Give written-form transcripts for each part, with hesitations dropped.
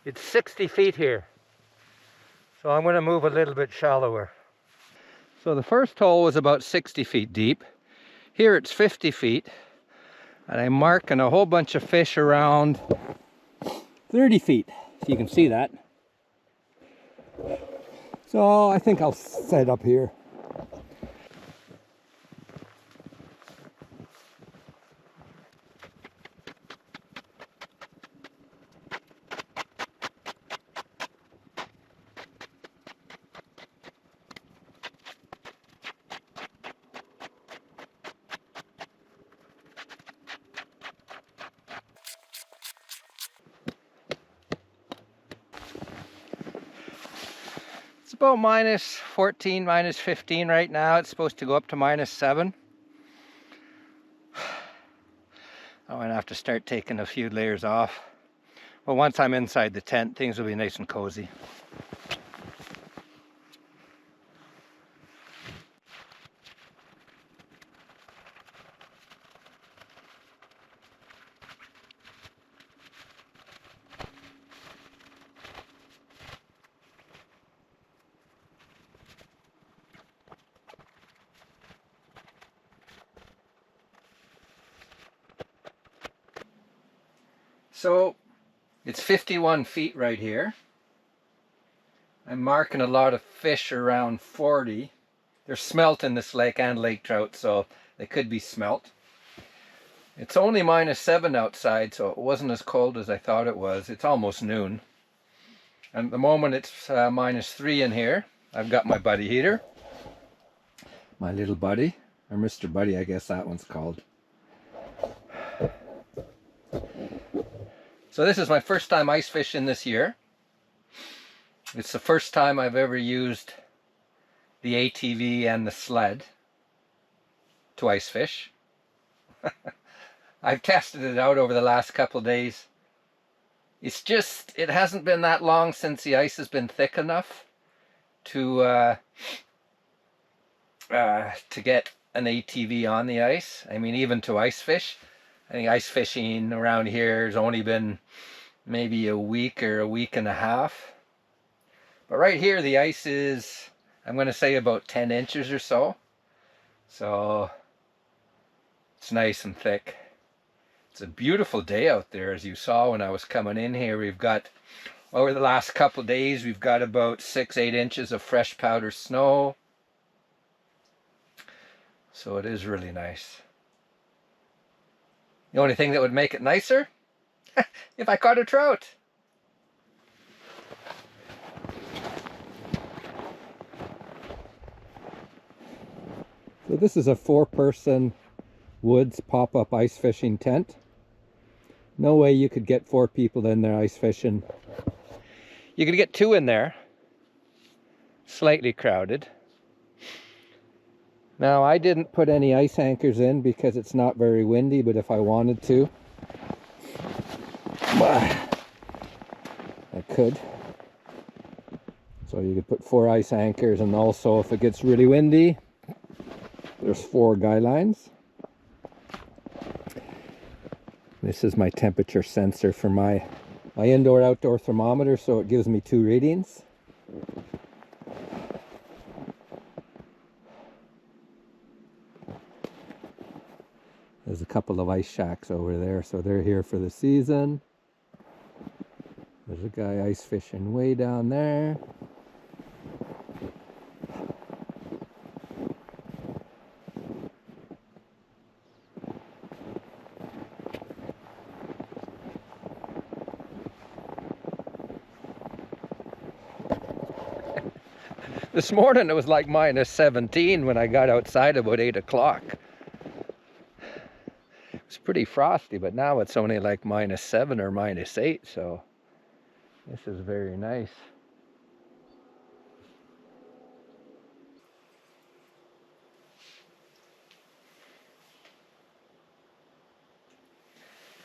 It's 60 feet here. So I'm going to move a little bit shallower. So the first hole was about 60 feet deep. Here it's 50 feet. And I'm marking a whole bunch of fish around 30 feet, if you can see that. So I think I'll set up here. It's about minus 14, minus 15 right now. It's supposed to go up to minus 7. I'm going to have to start taking a few layers off. But once I'm inside the tent, things will be nice and cozy. So it's 51 feet right here. I'm marking a lot of fish around 40. There's smelt in this lake and lake trout, so they could be smelt. It's only minus 7 outside, so it wasn't as cold as I thought it was. It's almost noon. And at the moment it's minus 3 in here. I've got my buddy heater. My little buddy, or Mr. Buddy, I guess that one's called. So this is my first time ice fishing this year. It's the first time I've ever used the ATV and the sled to ice fish. I've tested it out over the last couple of days. It hasn't been that long since the ice has been thick enough to get an ATV on the ice. I mean, even to ice fish. I think ice fishing around here has only been maybe a week or a week and a half. But right here the ice is, I'm going to say, about 10 inches or so. So it's nice and thick. It's a beautiful day out there, as you saw when I was coming in here. We've got, over the last couple of days, we've got about 6-8 inches of fresh powder snow. So it is really nice. The only thing that would make it nicer, if I caught a trout. So this is a 4-person woods pop-up ice fishing tent. No way you could get 4 people in there ice fishing. You could get 2 in there. Slightly crowded. Now I didn't put any ice anchors in because it's not very windy, but if I wanted to, I could. So you could put 4 ice anchors, and also if it gets really windy, there's 4 guy lines. This is my temperature sensor for my indoor-outdoor thermometer, so it gives me 2 readings. There's a couple of ice shacks over there, so they're here for the season. There's a guy ice fishing way down there. This morning it was like minus 17 when I got outside about 8 o'clock. It was pretty frosty, but now it's only like minus 7 or minus 8, so this is very nice.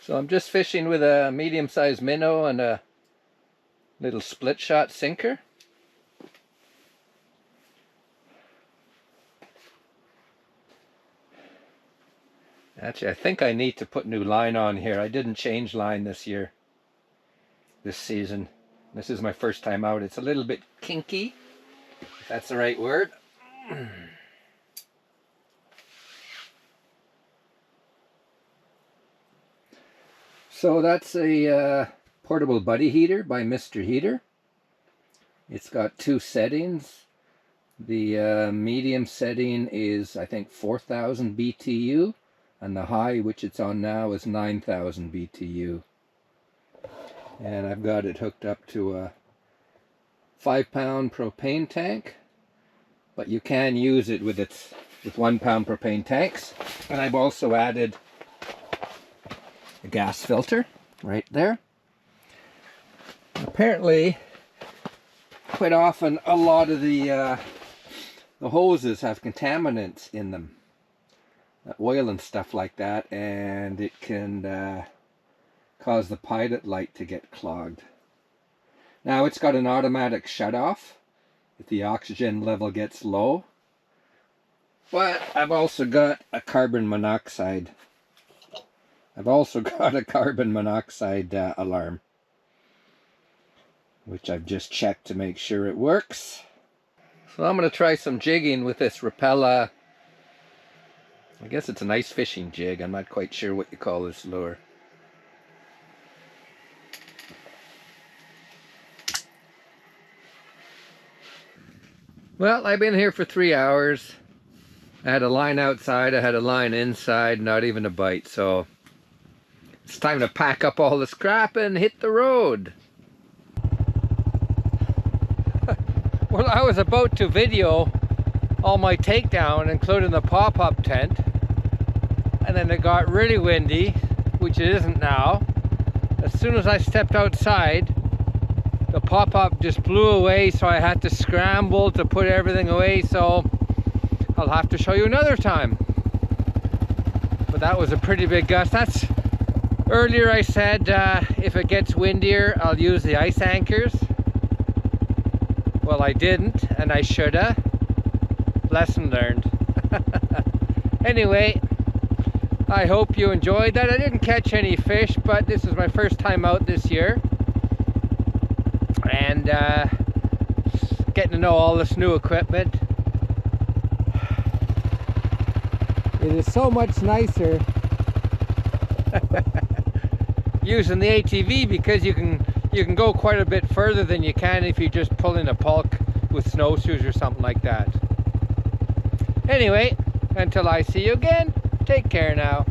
So I'm just fishing with a medium-sized minnow and a little split shot sinker. Actually, I think I need to put new line on here. I didn't change line this season. This is my first time out. It's a little bit kinky, if that's the right word. So that's a portable buddy heater by Mr. Heater. It's got two settings. The medium setting is, I think, 4,000 BTU, and the high, which it's on now, is 9,000 BTU. And I've got it hooked up to a 5-pound propane tank, but you can use it with 1-pound propane tanks. And I've also added a gas filter right there. Apparently, quite often, a lot of the hoses have contaminants in them, oil and stuff like that, and it can cause the pilot light to get clogged. Now it's got an automatic shut-off if the oxygen level gets low, but I've also got a carbon monoxide. Alarm, which I've just checked to make sure it works. So I'm going to try some jigging with this Rapala. I guess it's an ice fishing jig. I'm not quite sure what you call this lure. Well, I've been here for 3 hours. I had a line outside, I had a line inside, not even a bite. So it's time to pack up all the scrap and hit the road. Well, I was about to video all my takedown, including the pop-up tent, and then it got really windy, which it isn't now. As soon as I stepped outside, the pop-up just blew away, so I had to scramble to put everything away, so I'll have to show you another time. But that was a pretty big gust. That's earlier I said if it gets windier, I'll use the ice anchors. Well, I didn't, and I shoulda. Lesson learned. Anyway, I hope you enjoyed that. I didn't catch any fish, but this is my first time out this year. And getting to know all this new equipment. It is so much nicer using the ATV, because you can go quite a bit further than you can if you just pull in a pulk with snowshoes or something like that. Anyway, until I see you again, take care now.